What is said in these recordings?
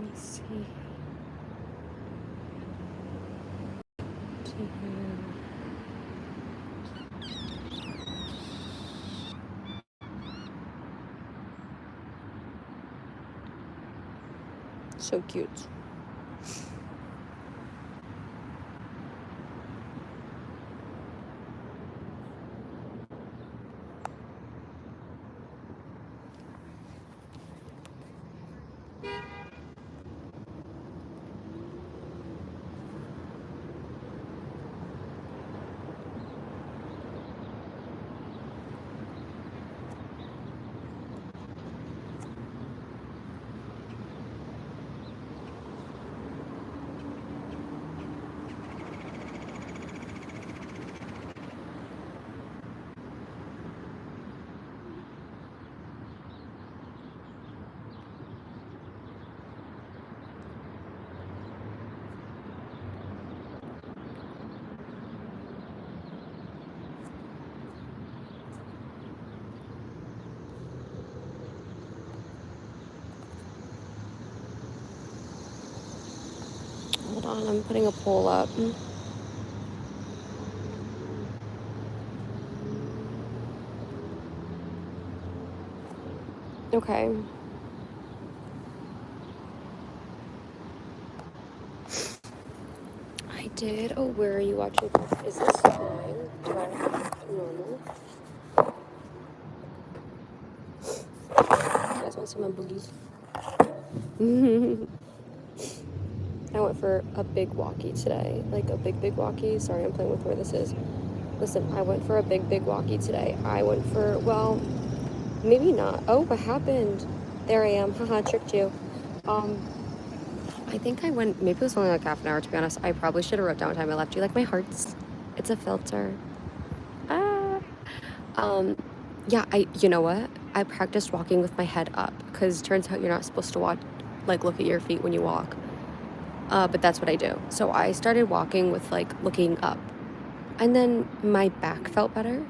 Let's see. So cute. Hold on, I'm putting a poll up. Okay. I did. Oh, where are you watching? Is this fine? Do I have normal? You guys want some of my boogies? I went for a big walkie today. Like a big walkie. Sorry, I'm playing with where this is. Listen, I went for a big walkie today. I went for, well, maybe not. Oh, what happened? There I am. Haha, tricked you. I think I went, maybe it was only like half an hour, to be honest. I probably should have wrote down what time I left you. Like, my heart's, it's a filter. Yeah, you know what? I practiced walking with my head up, because turns out you're not supposed to walk, like, look at your feet when you walk. But that's what I do. So I started walking with, like, looking up. And then my back felt better,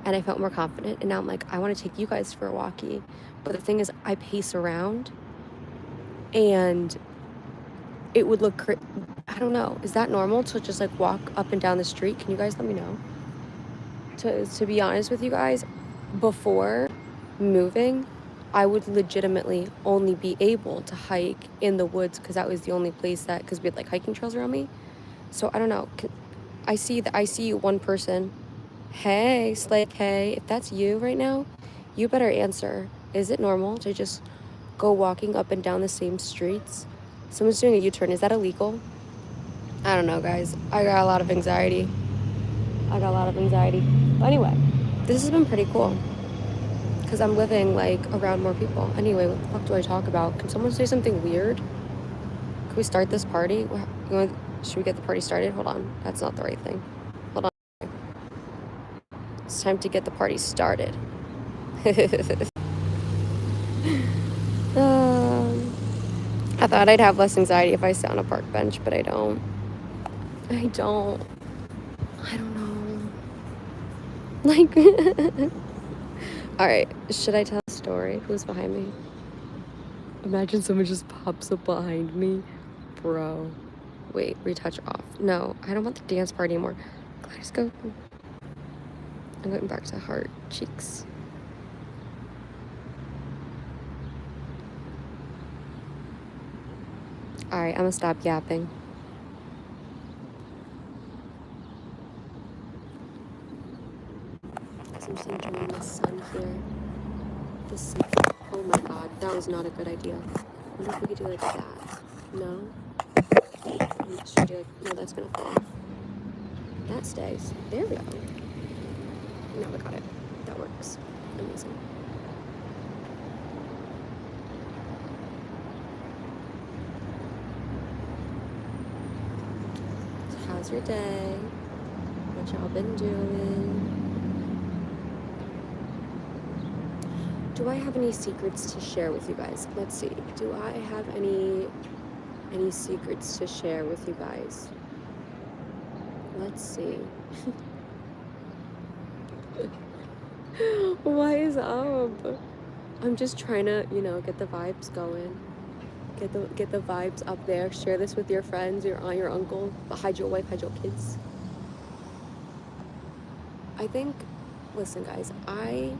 and I felt more confident. And now I'm like, I want to take you guys for a walkie. But the thing is, I pace around, and it would look, I don't know. Is that normal to just, like, walk up and down the street? Can you guys let me know? To be honest with you guys, before moving, I would legitimately only be able to hike in the woods, because that was the only place that, because we had, like, hiking trails around me. So I don't know. I see you, one person. Hey, Slay K, if that's you right now, you better answer. Is it normal to just go walking up and down the same streets? Someone's doing a U-turn. Is that illegal? I don't know, guys. I got a lot of anxiety. But anyway, this has been pretty cool, because I'm living, like, around more people. Anyway, what the fuck do I talk about? Can someone say something weird? Can we start this party? Should we get the party started? Hold on. That's not the right thing. Hold on. It's time to get the party started. I thought I'd have less anxiety if I sat on a park bench, but I don't. I don't know. Like, alright, should I tell a story? Who's behind me? Imagine someone just pops up behind me. Bro. Wait, retouch off. No, I don't want the dance party anymore. Kaleidoscope. I'm going back to heart cheeks. Alright, I'm gonna stop yapping. I'm just enjoying the sun here. The sun. Oh my god, that was not a good idea. I wonder if we could do like that. No? Should we do like, no, that's gonna fall off. That stays. There we go. Now we got it. That works. Amazing. So how's your day? What y'all been doing? Do I have any secrets to share with you guys? Let's see. Do I have any secrets to share with you guys? Let's see. Why is up? I'm just trying to, get the vibes going. Get the vibes up there. Share this with your friends, your aunt, your uncle. But hide your wife, hide your kids. I think, listen guys, I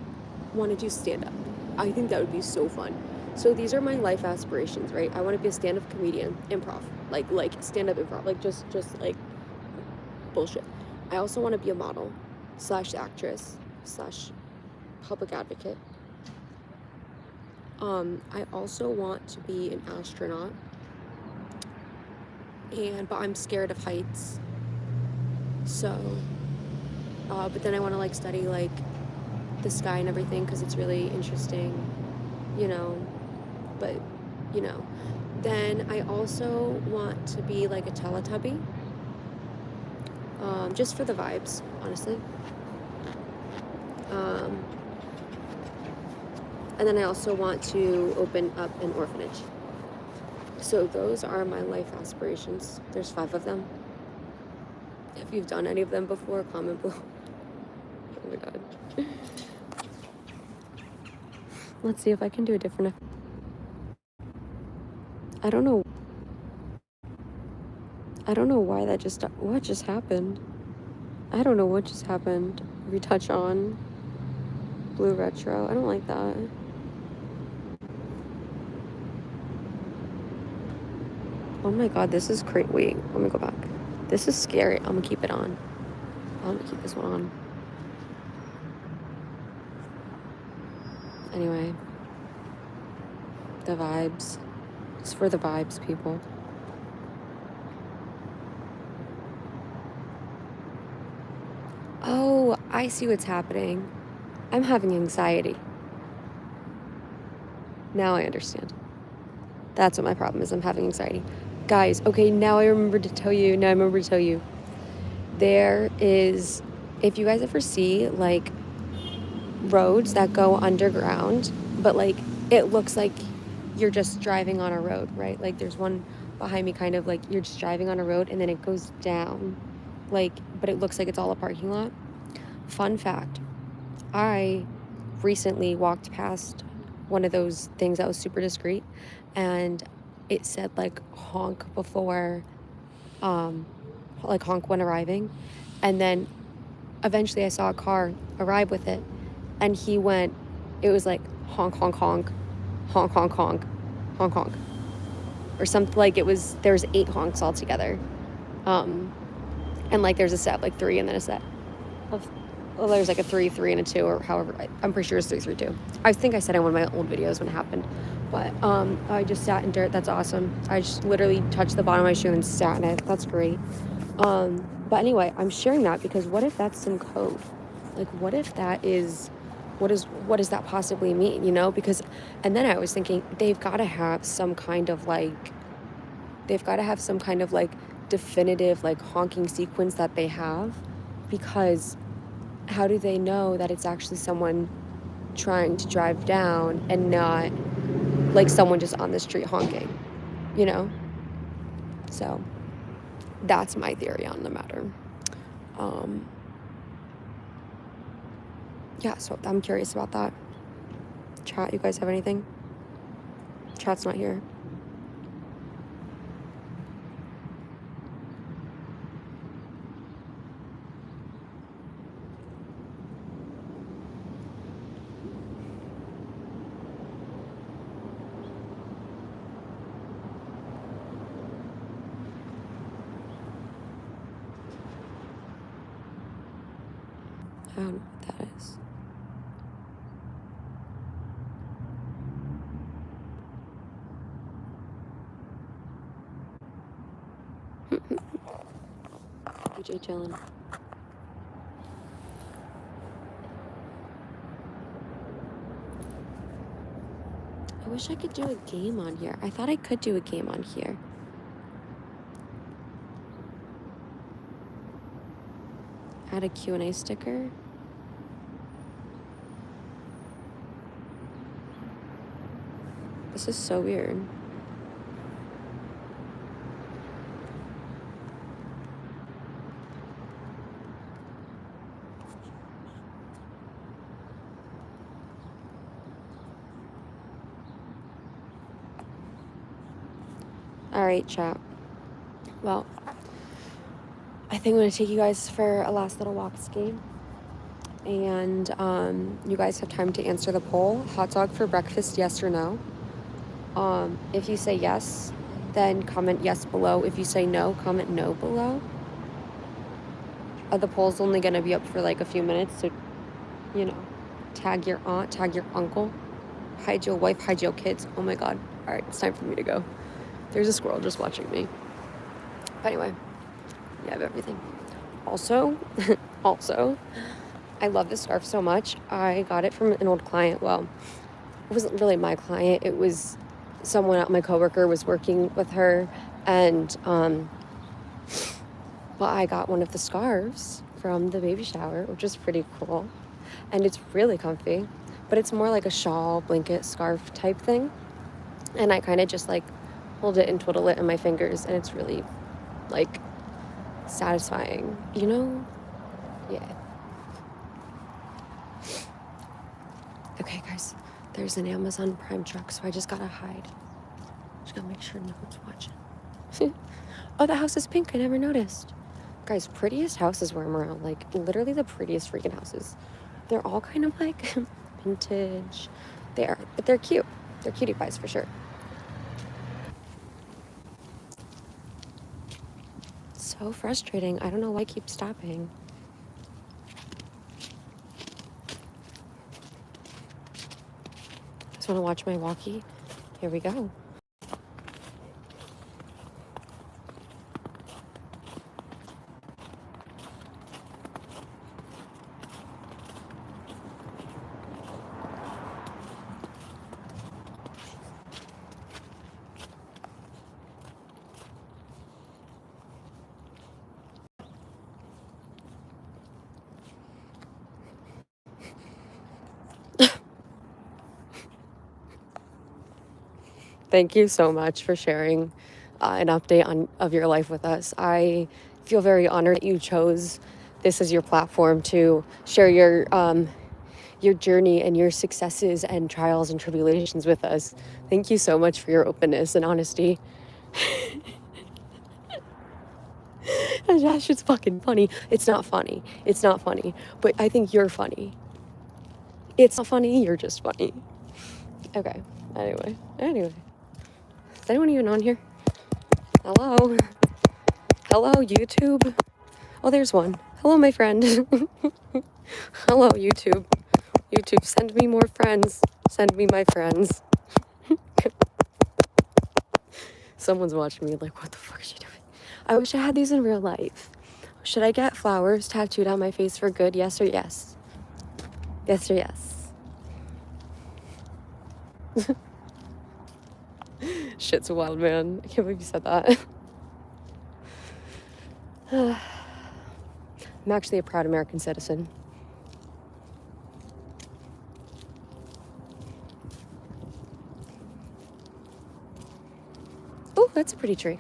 want to do stand-up. I think that would be so fun. So these are my life aspirations, right? I want to be a stand-up comedian, improv, like stand-up improv, like just like bullshit. I also want to be a model / actress / public advocate. I also want to be an astronaut, but I'm scared of heights. So, but then I want to like study like the sky and everything because it's really interesting, you know. But, you know, then I also want to be like a Teletubby, just for the vibes, honestly. And then I also want to open up an orphanage. So those are my life aspirations. There's 5 of them. If you've done any of them before, comment below. Oh my god. Let's see if I can do a different. I don't know why what just happened. I don't know what just happened. Retouch on. Blue retro. I don't like that. Oh my god, this is crazy. Wait, let me go back. This is scary. I'm gonna keep it on. I'm gonna keep this one on. Anyway. The vibes. It's for the vibes, people. Oh, I see what's happening. I'm having anxiety. Now I understand. That's what my problem is. I'm having anxiety. Guys, okay, now I remember to tell you. There is, if you guys ever see, like, roads that go underground, but, like, it looks like you're just driving on a road, right? Like, there's one behind me kind of like you're just driving on a road and then it goes down, like, but it looks like it's all a parking lot. Fun fact, I recently walked past one of those things that was super discreet and it said like honk before, like honk when arriving. And then eventually I saw a car arrive with it and it was like honk, honk, honk, honk, honk, honk, honk, honk. Or something, like there was 8 honks altogether. And like there's a set, like 3 and then a set of, well, there's like a 3, 3 and a 2 or however, I'm pretty sure it's 3, 3, 2. I think I said in one of my old videos when it happened, but I just sat in dirt. That's awesome. I just literally touched the bottom of my shoe and sat in it. That's great. But anyway, I'm sharing that because what if that's some code? Like, what if that is, what does that possibly mean, you know? Because, and then I was thinking, they've got to have some kind of definitive, like, honking sequence that they have, because how do they know that it's actually someone trying to drive down and not, like, someone just on the street honking, you know? So, that's my theory on the matter. Yeah, so I'm curious about that. Chat, you guys have anything? Chat's not here. I don't know what that is. DJ chillin'. I wish I could do a game on here. I thought I could do a game on here. Add a Q&A sticker. This is so weird. All right, chat. Well, I think I'm going to take you guys for a last little walk ski. And you guys have time to answer the poll. Hot dog for breakfast, yes or no? If you say yes, then comment yes below. If you say no, comment no below. The poll's only going to be up for like a few minutes, so, you know, tag your aunt, tag your uncle, hide your wife, hide your kids. Oh my God. All right, it's time for me to go. There's a squirrel just watching me. But anyway, you have everything. Also, I love this scarf so much. I got it from an old client. Well, it wasn't really my client. It was someone, my coworker was working with her, and well, I got one of the scarves from the baby shower, which is pretty cool. And it's really comfy, but it's more like a shawl, blanket, scarf type thing. And I kind of just like hold it and twiddle it in my fingers, and it's really like satisfying, you know? Yeah. Okay, guys, there's an Amazon Prime truck, so I just gotta hide. Just gotta make sure no one's watching. Oh, the house is pink. I never noticed. Guys, prettiest houses where I'm around. Like, literally the prettiest freaking houses. They're all kind of like vintage. They are, but they're cute. They're cutie pies for sure. So frustrating. I don't know why I keep stopping. Just want to watch my walkie. Here we go. Thank you so much for sharing an update of your life with us. I feel very honored that you chose this as your platform to share your journey and your successes and trials and tribulations with us. Thank you so much for your openness and honesty. That shit's fucking funny. It's not funny. It's not funny. But I think you're funny. It's not funny. You're just funny. Okay. Anyway. Is anyone even on here? Hello? Hello, YouTube? Oh, there's one. Hello, my friend. Hello, YouTube. YouTube, send me more friends. Send me my friends. Someone's watching me like, what the fuck is she doing? I wish I had these in real life. Should I get flowers tattooed on my face for good? Yes or yes? Yes or yes? Shit's wild, man. I can't believe you said that. I'm actually a proud American citizen. Oh, that's a pretty tree.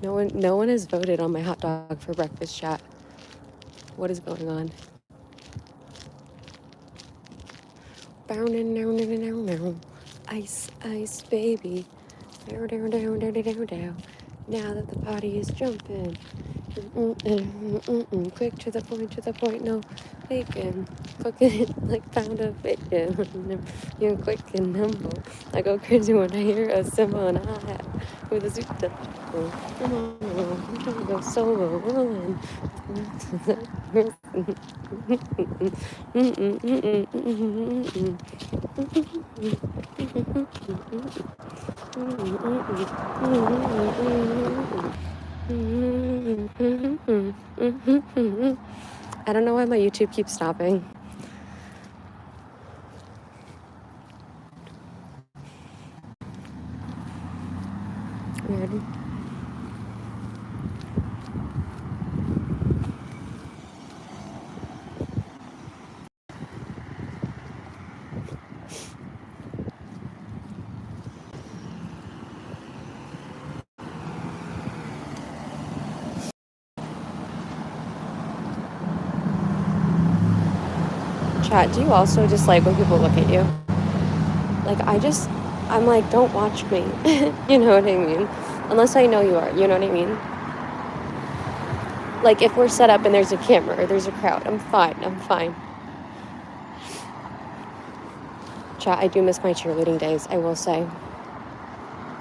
No one has voted on my hot dog for breakfast chat. What is going on? Ice, ice, baby. Now that the party is jumping. Quick to the point, no bacon. Cooking it like pound of bacon. You're quick and humble. I go crazy when I hear a cymbal and a hat with a suit up. I'm trying to go solo. I don't know why my YouTube keeps stopping. Weird. Chat, do you also dislike when people look at you? Like, I'm like, don't watch me. You know what I mean? Unless I know you are, you know what I mean? Like, if we're set up and there's a camera or there's a crowd, I'm fine. Chat, I do miss my cheerleading days, I will say.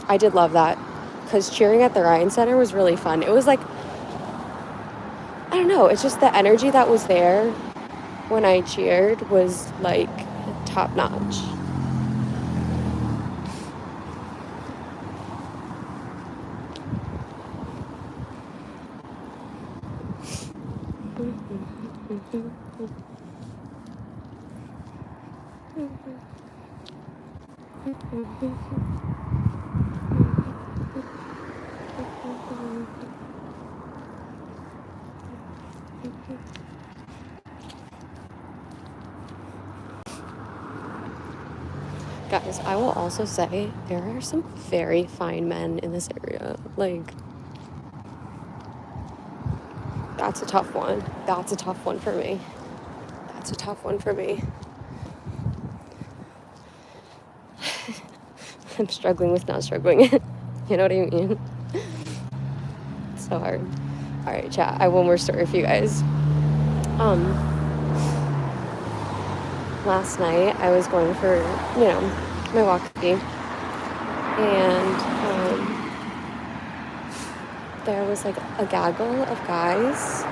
I did love that. Because cheering at the Ryan Center was really fun. It was like, I don't know, it's just the energy that was there when I cheered was like top notch. Guys, I will also say there are some very fine men in this area. Like, that's a tough one. That's a tough one for me. That's a tough one for me. I'm struggling with not struggling. You know what I mean? It's so hard. All right, chat. I have one more story for you guys. Last night I was going for, my walkie, and there was like a gaggle of guys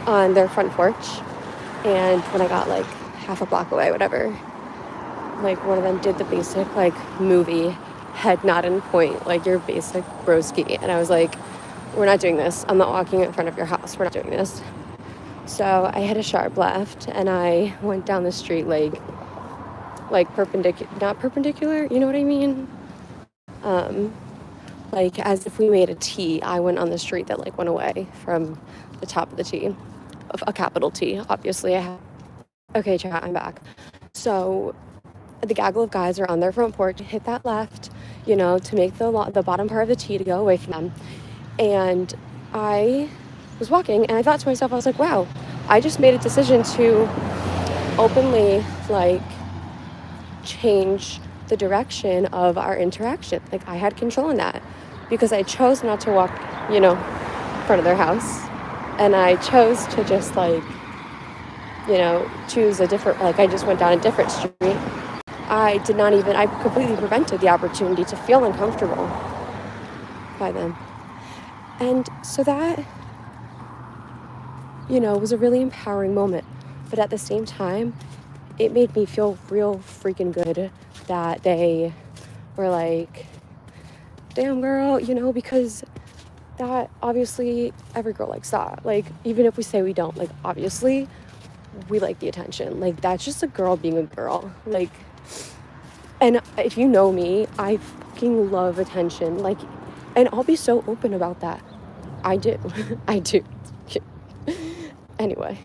on their front porch, and when I got like half a block away, whatever, like one of them did the basic like movie head nod and point, like your basic broski, and I was like, we're not doing this. I'm not walking in front of your house. We're not doing this. So I hit a sharp left and I went down the street like perpendicular, not perpendicular, you know what I mean? Like as if we made a T, I went on the street that like went away from the top of the T, of a capital T, obviously. Okay, chat, I'm back. So the gaggle of guys are on their front porch, hit that left, to make the bottom part of the T to go away from them. And I was walking and I thought to myself, I was like, wow, I just made a decision to openly like change the direction of our interaction. Like I had control in that because I chose not to walk, in front of their house. And I chose to just like, choose a different, like I just went down a different street. I completely prevented the opportunity to feel uncomfortable by them. And so that, was a really empowering moment. But at the same time, it made me feel real freaking good that they were like, damn girl, because that obviously every girl likes that. Like, even if we say we don't, like, obviously we like the attention. Like, that's just a girl being a girl. Like, and if you know me, I fucking love attention. Like, and I'll be so open about that. I do. I do. Anyway.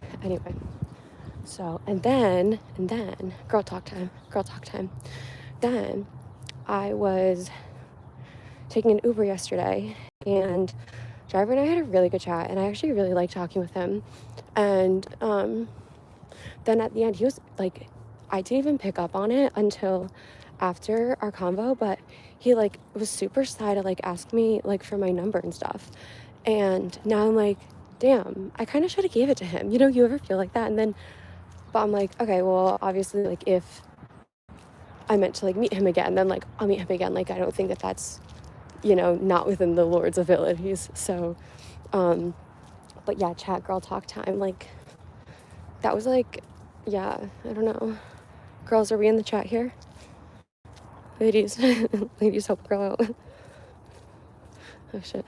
So, and then, girl talk time. Then I was taking an Uber yesterday, and driver and I had a really good chat, and I actually really liked talking with him. And then at the end, he was like, I didn't even pick up on it until after our convo, but he like was super sly to like ask me like for my number and stuff. And now I'm like, damn, I kind of should have gave it to him. You ever feel like that? And then, but I'm like, okay, well, obviously, like if I meant to like meet him again, then like I'll meet him again. Like I don't think that that's, not within the Lord's abilities. So, but yeah, chat girl talk time. Like that was like, yeah, I don't know. Girls, are we in the chat here? Ladies, ladies, help a girl out. Oh shit.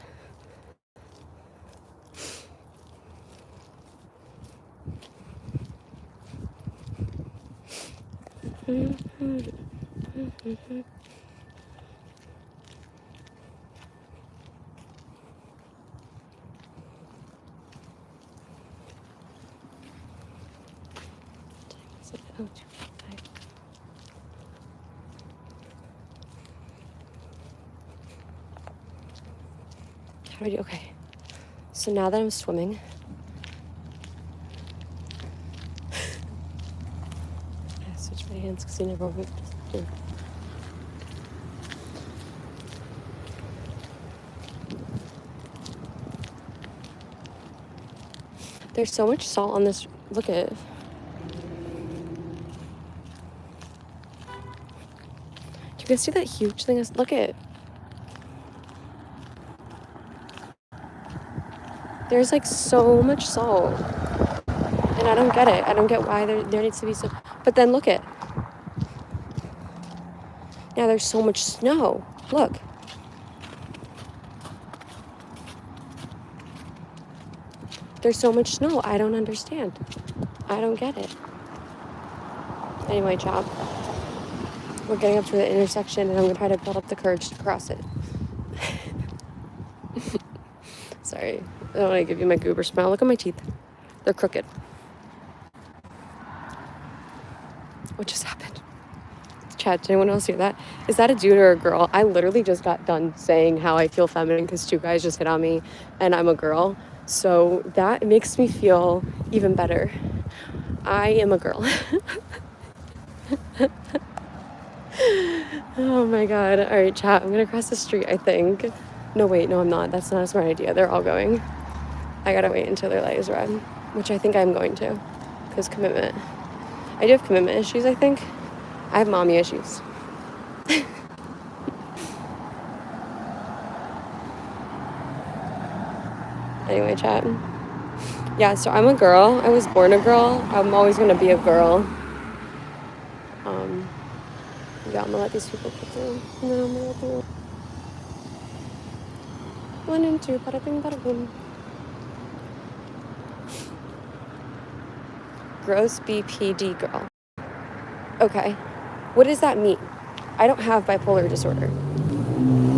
How do I do? Okay. So now that I'm swimming, I switch my hands because you never moved. Here. There's so much salt on this. Look at it. You guys see that huge thing? Look at it. There's like so much salt. And I don't get it. I don't get why there needs to be so. But then look at. Now there's so much snow. Look. There's so much snow. I don't understand. I don't get it. Anyway, chat. We're getting up to the intersection and I'm going to try to build up the courage to cross it. Sorry. I don't want to give you my goober smile. Look at my teeth. They're crooked. What just happened? Chat, did anyone else hear that? Is that a dude or a girl? I literally just got done saying how I feel feminine because 2 guys just hit on me and I'm a girl. So that makes me feel even better. I am a girl. Oh my god. All right, chat. I'm gonna cross the street, I think. No, wait. No, I'm not. That's not a smart idea. They're all going. I gotta wait until their light is red, which I think I'm going to, because commitment. I do have commitment issues, I think. I have mommy issues. Anyway, chat. Yeah, so I'm a girl. I was born a girl. I'm always gonna be a girl. Yeah, I'm gonna let these people go through. And then I'm gonna let them. 1 and 2, bada bing, bada boom. Gross BPD girl. Okay. What does that mean? I don't have bipolar disorder.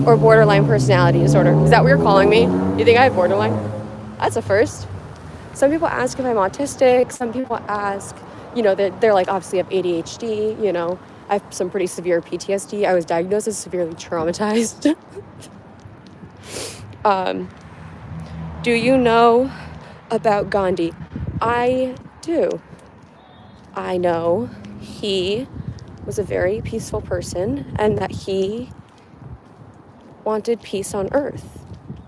Or borderline personality disorder. Is that what you're calling me? You think I have borderline? That's a first. Some people ask if I'm autistic. Some people ask, you know, they're like, obviously I have ADHD, you know. I have some pretty severe PTSD. I was diagnosed as severely traumatized. Do you know about Gandhi? I do. I know he was a very peaceful person and that he wanted peace on earth.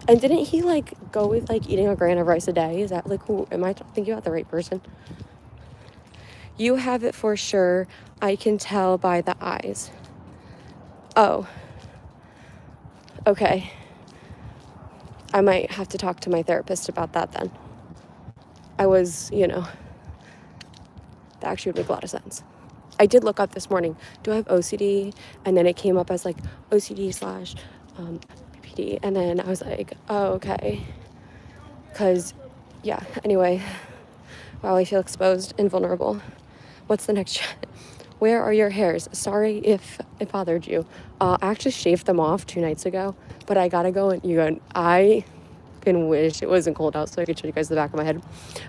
And didn't he like go with like eating a grain of rice a day? Is that like, who am I thinking about the right person? You have it for sure. I can tell by the eyes. Oh. Okay. I might have to talk to my therapist about that then. I was, you know, that actually would make a lot of sense. I did look up this morning, do I have OCD? And then it came up as like OCD/BPD. And then I was like, oh, okay. Because, yeah, anyway. Wow, I feel exposed and vulnerable. What's the next chat? Where are your hairs? Sorry if it bothered you. I actually shaved them off 2 nights ago, but I gotta go and I can wish it wasn't cold out so I could show you guys the back of my head.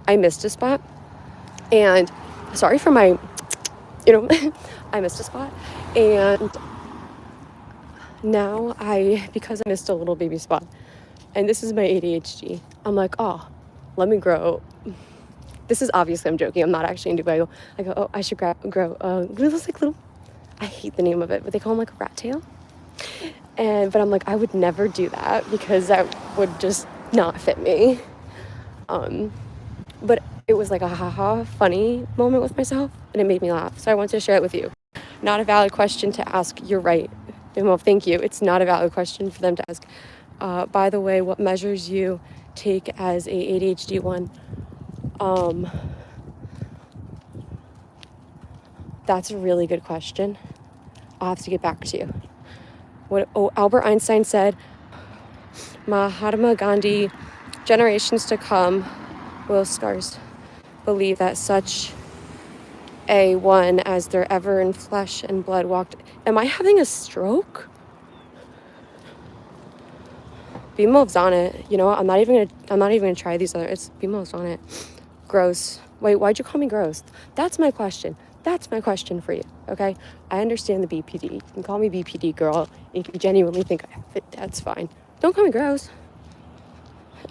I missed a spot. And sorry for my, you know, I missed a spot. And now because I missed a little baby spot, and this is my ADHD, I'm like, oh, let me grow. This is obviously, I'm joking. I'm not actually into it. I go, oh, I should grow those like little, I hate the name of it, but they call them like a rat tail. But I'm like, I would never do that because that would just not fit me. But it was like a haha funny moment with myself and it made me laugh. So I want to share it with you. Not a valid question to ask. You're right. Well, thank you. It's not a valid question for them to ask. By the way, what measures you take as a ADHD one? That's a really good question. I'll have to get back to you. Albert Einstein said, Mahatma Gandhi, generations to come will scarce believe that such a one as there ever in flesh and blood walked. Am I having a stroke? BMOV's on it. You know what? I'm not even gonna try these other. It's BMOV's on it. Gross. Wait, why'd you call me gross? That's my question. That's my question for you. Okay? I understand the BPD. You can call me BPD girl. If you genuinely think I have it, that's fine. Don't call me gross.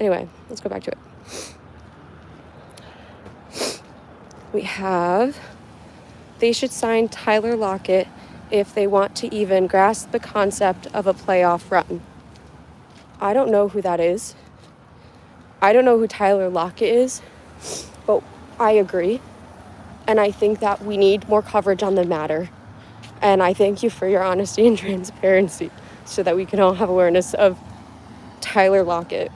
Anyway, let's go back to it. We have, they should sign Tyler Lockett if they want to even grasp the concept of a playoff run. I don't know who that is. I don't know who Tyler Lockett is, but I agree. And I think that we need more coverage on the matter. And I thank you for your honesty and transparency so that we can all have awareness of Tyler Lockett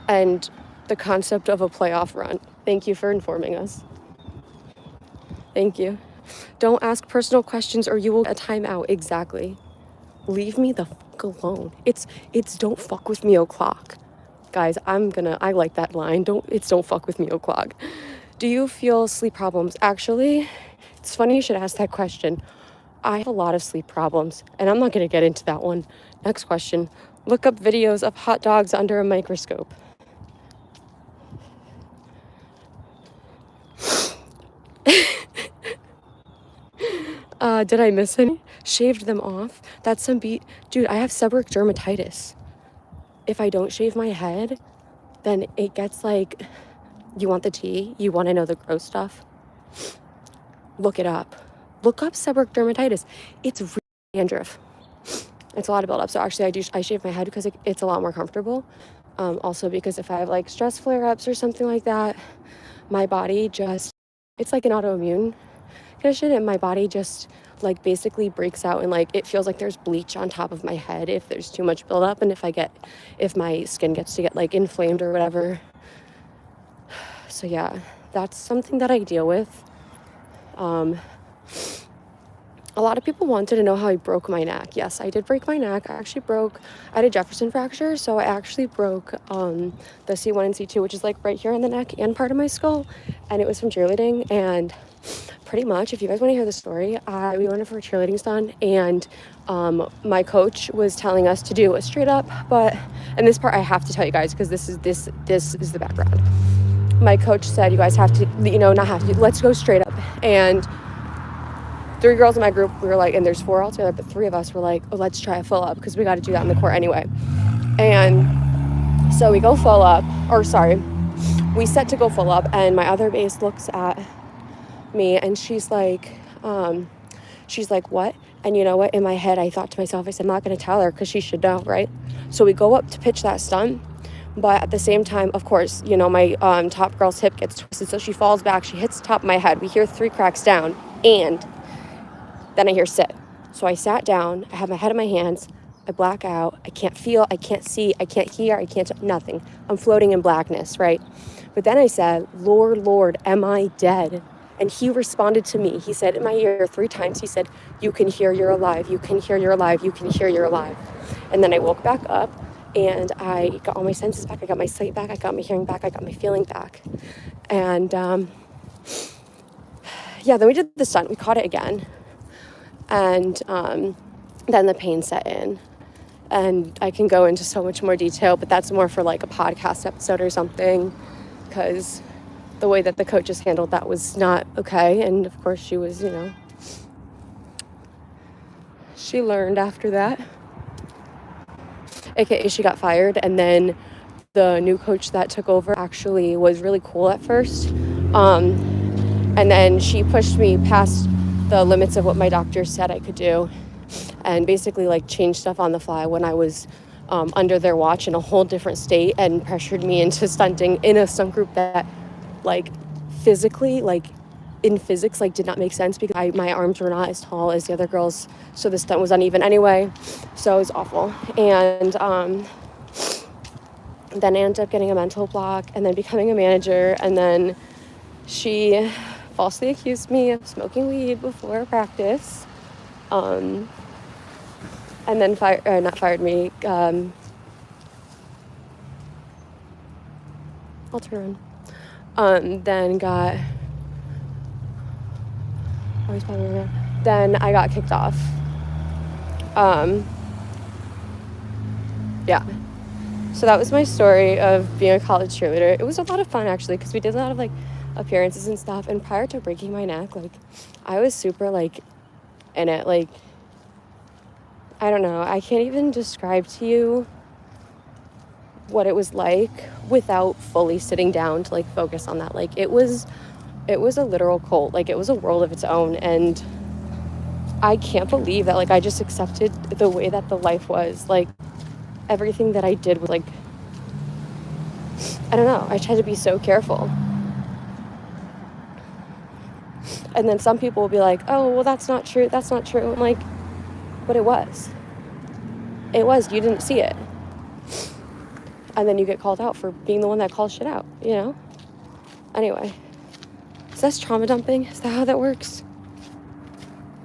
and the concept of a playoff run. Thank you for informing us. Thank you. Don't ask personal questions or you will get a timeout. Exactly. Leave me the fuck alone. It's don't fuck with me o'clock. Guys, I like that line. Don't fuck with me o'clock. Do you feel sleep problems? Actually, it's funny you should ask that question. I have a lot of sleep problems, and I'm not going to get into that one. Next question. Look up videos of hot dogs under a microscope. Did I miss any? Shaved them off. That's some beat. Dude, I have seborrheic dermatitis. If I don't shave my head, then it gets like, you want the tea? You want to know the gross stuff? Look it up. Look up seborrheic dermatitis. It's really dandruff. It's a lot of buildup. So actually I shave my head because it's a lot more comfortable. Also because if I have like stress flare-ups or something like that, my body just, it's like an autoimmune condition, and my body just like basically breaks out and like it feels like there's bleach on top of my head if there's too much buildup, and if my skin gets to get like inflamed or whatever. So yeah, that's something that I deal with. A lot of people wanted to know how I broke my neck. Yes, I did break my neck. I had a Jefferson fracture, so I actually broke the C1 and C2, which is like right here on the neck and part of my skull, and it was from cheerleading. And pretty much, if you guys want to hear the story, we went for a cheerleading stunt, and my coach was telling us to do a straight up, and this part I have to tell you guys because this is the background. My coach said, you guys have to, let's go straight up. And 3 girls in my group, we were like, and there's 4 altogether, but 3 of us were like, oh, let's try a full up because we got to do that in the court anyway. And so we go full up, we set to go full up, and my other base looks at me and she's like, what? And you know what? In my head, I thought to myself, I said, I'm not going to tell her because she should know, right? So we go up to pitch that stunt. But at the same time, of course, my top girl's hip gets twisted. So she falls back. She hits the top of my head. We hear 3 cracks down. And then I hear sit. So I sat down. I have my head in my hands. I black out. I can't feel. I can't see. I can't hear. I can't nothing. I'm floating in blackness, right? But then I said, Lord, Lord, am I dead? And he responded to me. He said in my ear 3 times, he said, you can hear you're alive. You can hear you're alive. You can hear you're alive. And then I woke back up. And I got all my senses back. I got my sight back. I got my hearing back. I got my feeling back. And then we did the stunt. We caught it again. And then the pain set in. And I can go into so much more detail, but that's more for like a podcast episode or something, because the way that the coaches handled that was not okay. And of course she was, she learned after that. AKA she got fired, and then the new coach that took over actually was really cool at first. And then she pushed me past the limits of what my doctor said I could do, and basically like changed stuff on the fly when I was under their watch in a whole different state, and pressured me into stunting in a stunt group that like physically, like in physics, like did not make sense because my arms were not as tall as the other girls, so the stunt was uneven anyway, so it was awful. And then I ended up getting a mental block and then becoming a manager, and then she falsely accused me of smoking weed before practice, and then not fired me, I'll turn around, then I got kicked off. So that was my story of being a college cheerleader. It was a lot of fun actually, because we did a lot of like appearances and stuff, and prior to breaking my neck, like I was super like in it. Like, I don't know, I can't even describe to you what it was like without fully sitting down to like focus on that. Like it was a literal cult. Like it was a world of its own, and I can't believe that, like, I just accepted the way that the life was. Like, everything that I did was, like, I don't know. I tried to be so careful. And then some people will be like, oh, well, that's not true. That's not true. I'm like, but it was. It was. You didn't see it. And then you get called out for being the one that calls shit out, you know? Anyway, is this trauma dumping? Is that how that works?